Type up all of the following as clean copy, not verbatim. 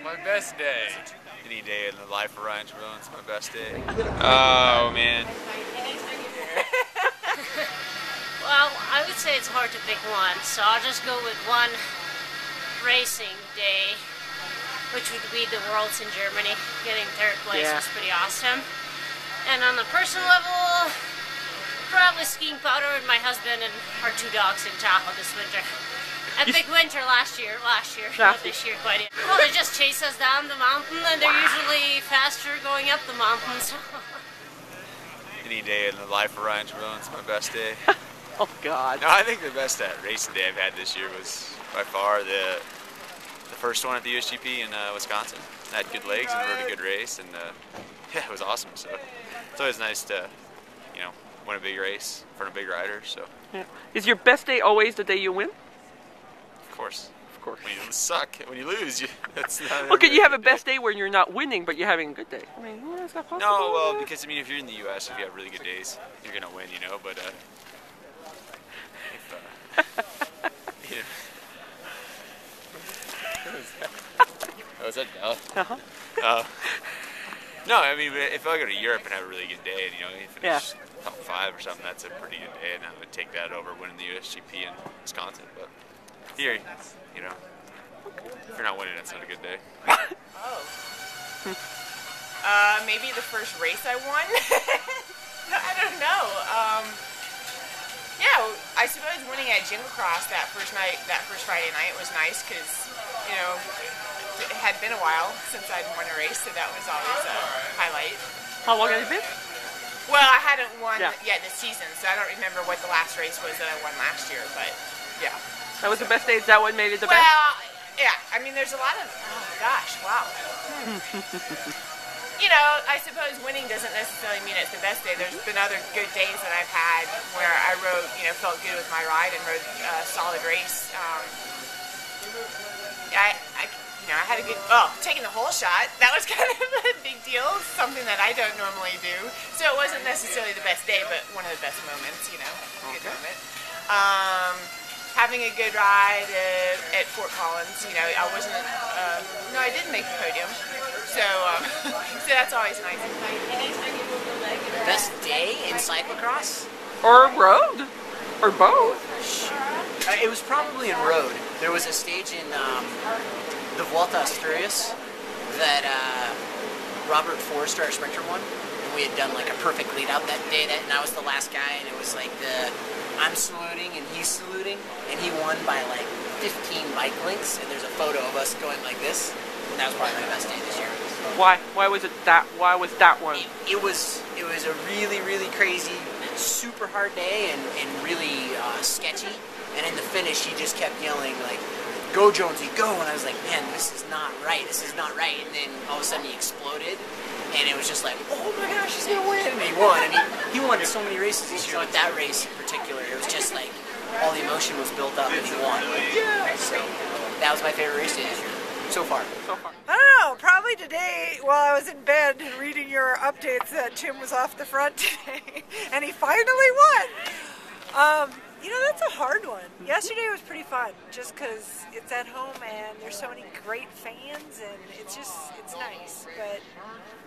My best day. Any day in the life of Ryan Trebon's my best day. Oh man. Well, I would say it's hard to pick one, so I'll just go with one racing day, which would be the Worlds in Germany. Getting third place was pretty awesome. And on the personal level, probably skiing powder with my husband and our 2 dogs in Tahoe this winter. Epic winter last year, not this year quite yet. Well, they just chase us down the mountain, and they're usually faster going up the mountain, so. Any day in the life of Ryan Trebon's my best day. Oh God. No, I think the best racing day I've had this year was by far the first one at the USGP in Wisconsin. I had good legs and rode a good race, and yeah, it was awesome. So it's always nice to, you know, win a big race in front of big riders. So. Yeah. Is your best day always the day you win? Of course. Of course. When you suck, when you lose, that's not. Okay, you have a best day when you're not winning, but you're having a good day. I mean, is that possible? No, well, because I mean, if you're in the U.S., if you have really good days, you're gonna win, you know. But was that Bell? No, I mean, if I go to Europe and have a really good day, and you know, you finish top 5 or something, that's a pretty good day, and I would take that over winning the USGP in Wisconsin. But here, you know, if you're not winning, it's not a good day. Maybe the first race I won. I don't know. Yeah, I suppose winning at Cyclocross that first Friday night was nice because, you know, it had been a while since I'd won a race, so that was always a highlight. How long has it been? Well, I hadn't won yet this season, so I don't remember what the last race was that I won last year, but yeah. That was the best day? Is that what made it the best? Well, yeah, I mean, there's a lot of, oh gosh, wow. You know, I suppose winning doesn't necessarily mean it's the best day. There's been other good days that I've had where I rode, you know, felt good with my ride and rode a solid race. You know, I had a good, taking the whole shot, that was kind of a big deal, something that I don't normally do. So it wasn't necessarily the best day, but one of the best moments, you know, good moment. Having a good ride at Fort Collins, you know, I wasn't, no, I didn't make the podium. So, so that's always nice. Best day in cyclocross? Or road? Or both? Sure. It was probably in road. There was a stage in the Vuelta Asturias that Robert Forrester, our sprinter, won. And we had done like a perfect lead out that day, and I was the last guy, and it was like I'm saluting and he's saluting, and he won by like 15 bike lengths, and there's a photo of us going like this. That was probably my best day this year. Why? Why was it that? Why was that one? It was a really crazy, super hard day and really sketchy. And in the finish, he just kept yelling like, "Go Jonesy, go!" And I was like, "Man, this is not right. This is not right." And then all of a sudden, he exploded, and it was just like, "Oh my gosh, he's gonna win!" And he won. I mean, he won so many races this year, but that race in particular, it was just like all the emotion was built up, and he won. Yeah. So that was my favorite race day this year. So far. I don't know, probably today while I was in bed reading your updates that Tim was off the front today and he finally won. You know, that's a hard one. Yesterday was pretty fun just because it's at home and there's so many great fans and it's nice. But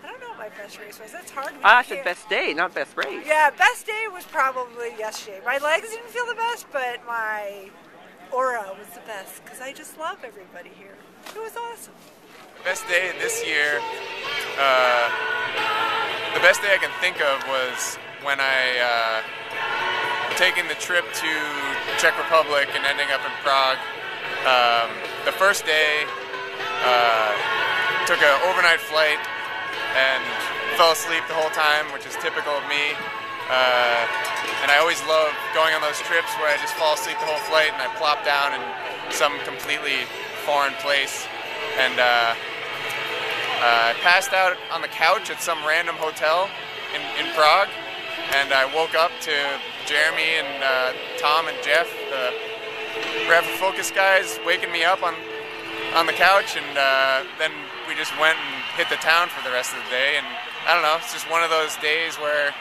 I don't know what my best race was. That's hard. I said best day, not best race. Yeah, best day was probably yesterday. My legs didn't feel the best, but my aura was the best because I just love everybody here. It was awesome. Best day this year, the best day I can think of was when I taking the trip to Czech Republic and ending up in Prague. The first day, took an overnight flight and fell asleep the whole time, which is typical of me. And I always love going on those trips where I just fall asleep the whole flight and I plop down in some completely foreign place. And I passed out on the couch at some random hotel in Prague, and I woke up to Jeremy and Tom and Geoff, the Rapha Focus guys, waking me up on the couch, and then we just went and hit the town for the rest of the day. And I don't know, it's just one of those days where,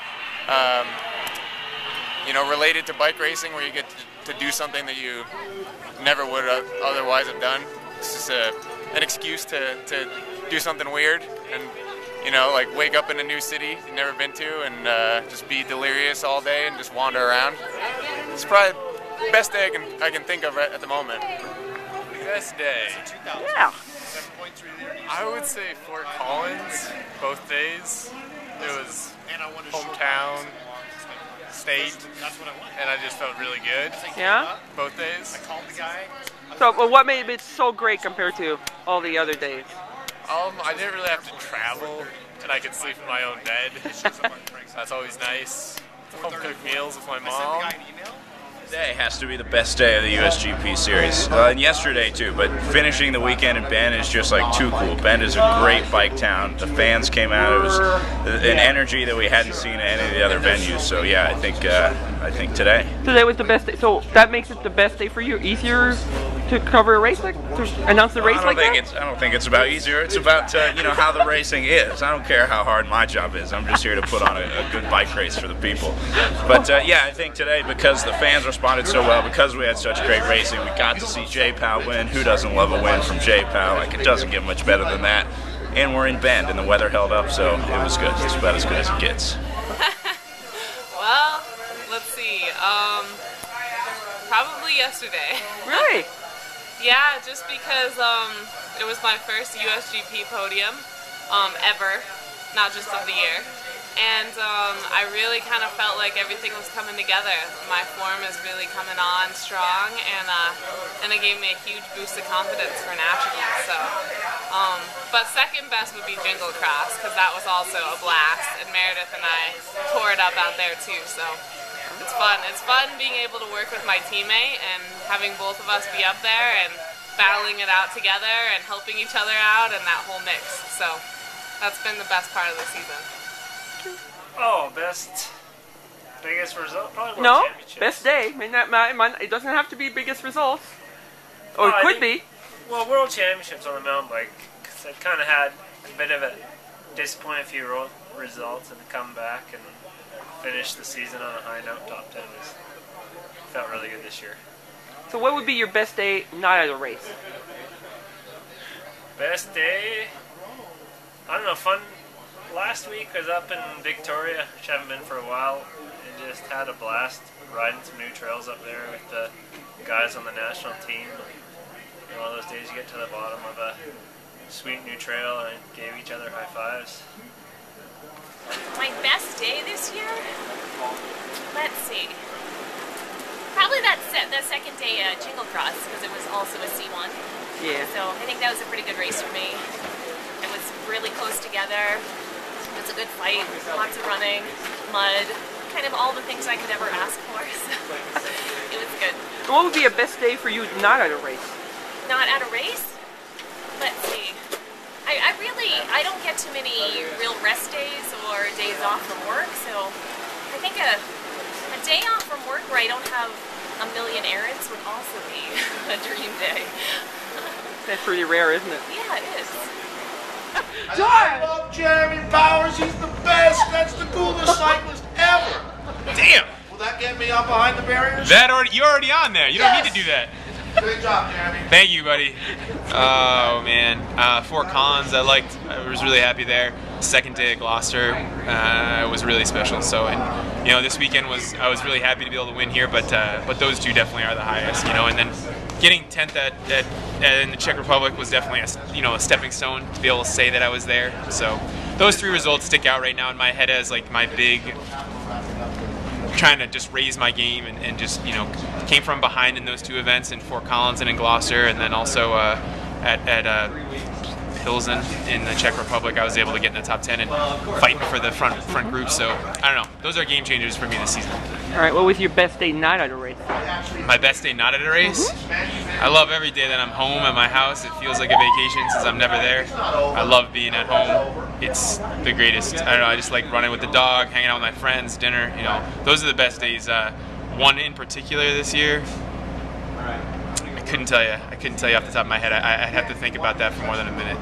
you know, related to bike racing, where you get to do something that you never would otherwise have done. it's just an excuse to do something weird and, you know, like wake up in a new city you've never been to and just be delirious all day and just wander around. It's probably the best day I can think of at the moment. Best day? Yeah. I would say Fort Collins, both days. It was hometown, state, and I just felt really good. Yeah? Both days. So, well, what made it so great compared to all the other days? I didn't really have to travel, and I could sleep in my own bed. That's always nice. Home cooked meals with my mom. Today has to be the best day of the USGP series, and yesterday too, but finishing the weekend in Bend is just like too cool. Bend is a great bike town. The fans came out. It was an energy that we hadn't seen at any of the other venues, so yeah, I think today. Today was the best day, so that makes it the best day for you? Easier to cover a race, like to announce the race like that? I don't think it's about easier. It's about you know, how the racing is. I don't care how hard my job is. I'm just here to put on a good bike race for the people. But yeah, I think today, because the fans responded so well, because we had such great racing, we got to see J-Pal win. Who doesn't love a win from J-Pal? Like, it doesn't get much better than that. And we're in Bend, and the weather held up, so it was good. It's about as good as it gets. Well, let's see. Probably yesterday. Really? Yeah, just because it was my first USGP podium ever, not just of the year. And I really kind of felt like everything was coming together. My form is really coming on strong, and it gave me a huge boost of confidence for nationals. So, but second best would be Jingle Cross, because that was also a blast, and Meredith and I tore it up out there too. So it's fun. It's fun being able to work with my teammate and having both of us be up there and battling it out together and helping each other out and that whole mix. So that's been the best part of the season. Oh, biggest result? Probably World Championships. Best day. It doesn't have to be biggest results. Or it could be. Well, World Championships on the mountain bike, because I kind of had a bit of a disappointing few results and come back and finish the season on a high note, top 10 felt really good this year. So what would be your best day not at a race? Best day? I don't know, fun. Last week I was up in Victoria, which I haven't been for a while, and just had a blast riding some new trails up there with the guys on the national team. And one of those days you get to the bottom of a sweet new trail and gave each other high fives. My best day this year? Let's see. Probably that second day at Jingle Cross, because it was also a C1. Yeah. So I think that was a pretty good race for me. It was really close together. It was a good fight, lots of running, mud, kind of all the things I could ever ask for, so it was good. What would be a best day for you not at a race? Not at a race? Let's see. I don't get too many real rest days or days off from work, so I think a day off from work where I don't have a million errands would also be a dream day. That's pretty rare, isn't it? Yeah, it is. I love Jeremy Powers. He's the best. That's the coolest cyclist ever. Damn. Will that get me up behind the barriers? You're already on there. You don't need to do that. Good job, Jeremy. Thank you, buddy. Oh man, Fort Collins. I was really happy there. Second day at Gloucester was really special. So, and you know, this weekend I was really happy to be able to win here. But those two definitely are the highest. You know, and then getting 10th in the Czech Republic was definitely a stepping stone to be able to say that I was there. So those three results stick out right now in my head as like my big, trying to just raise my game and just, you know, came from behind in those two events in Fort Collins and in Gloucester, and then also at Pilsen in the Czech Republic, I was able to get in the top 10 and fighting for the front group. So I don't know, those are game changers for me this season. All right, what was your best day not at a race? My best day not at a race? I love every day that I'm home at my house. It feels like a vacation since I'm never there. I love being at home. It's the greatest. I don't know, I just like running with the dog, hanging out with my friends, dinner, you know. Those are the best days. One in particular this year, I couldn't tell you. I couldn't tell you off the top of my head. I'd have to think about that for more than a minute.